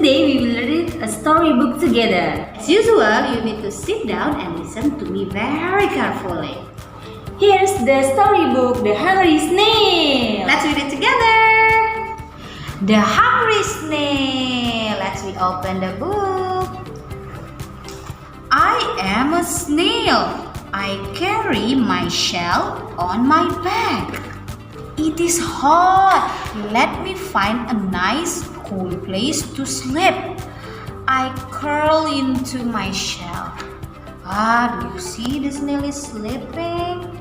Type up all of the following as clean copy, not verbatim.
Today we will read a storybook together. As usual, you need to sit down and listen to me very carefully. Here's the storybook, The Hungry Snail. Let's read it together. The Hungry Snail. Let's open the book. I am a snail. I carry my shell on my back. It is hot. Let me find a nice cool place to sleep. I curl into my shell. Do you see the snail is sleeping?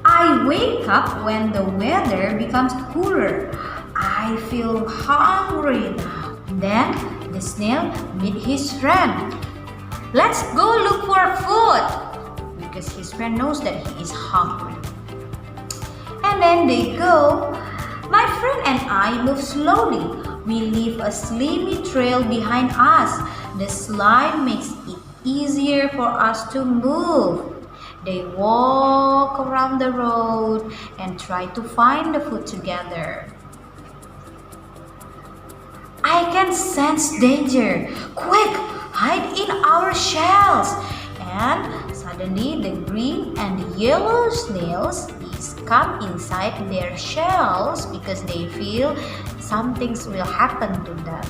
I wake up when the weather becomes cooler. I feel hungry now. Then the snail meets his friend. Let's go look for food, because his friend knows that he is hungry. And then they go. My friend and I move slowly. We leave a slimy trail behind us. The slime makes it easier for us to move. They walk around the road and try to find the food together. I can sense danger. Quick, hide in our shells. And suddenly the green and the yellow snails come inside their shells because they feel something will happen to them.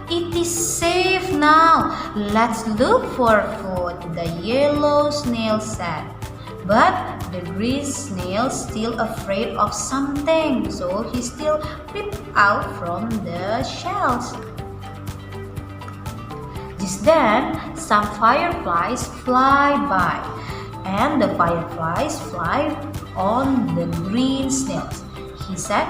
It is safe now. Let's look for food, the yellow snail said. But the green snail still afraid of something, so he still peeped out from the shells. Just then, some fireflies fly by, and the fireflies fly on the green snails. He said,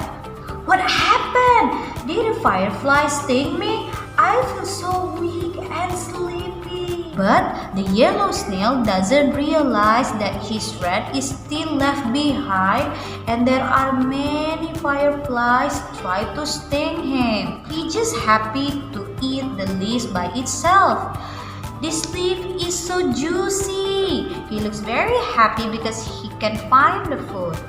"What happened? Did the firefly sting me? I feel so weak and sleepy." But the yellow snail doesn't realize that his friend is still left behind and there are many fireflies try to sting him. He's just happy to eat the leaves by itself. This leaf is so juicy. He looks very happy because he can find the food.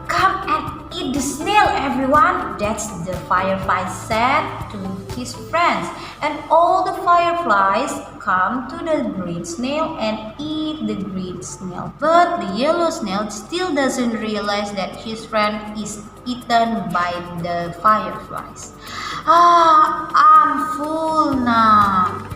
Come and eat the snail, everyone. That's the firefly said to his friends. And all the fireflies come to the green snail and eat the green snail. But the yellow snail still doesn't realize that his friend is eaten by the fireflies. I'm full now.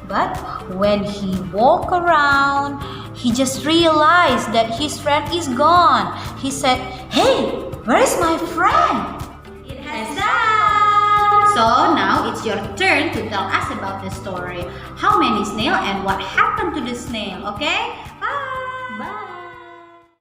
But when he walked around, he just realized that his friend is gone. He said, "Hey, where is my friend?" It has done. So now it's your turn to tell us about the story. How many snail and what happened to the snail, okay? Bye! Bye!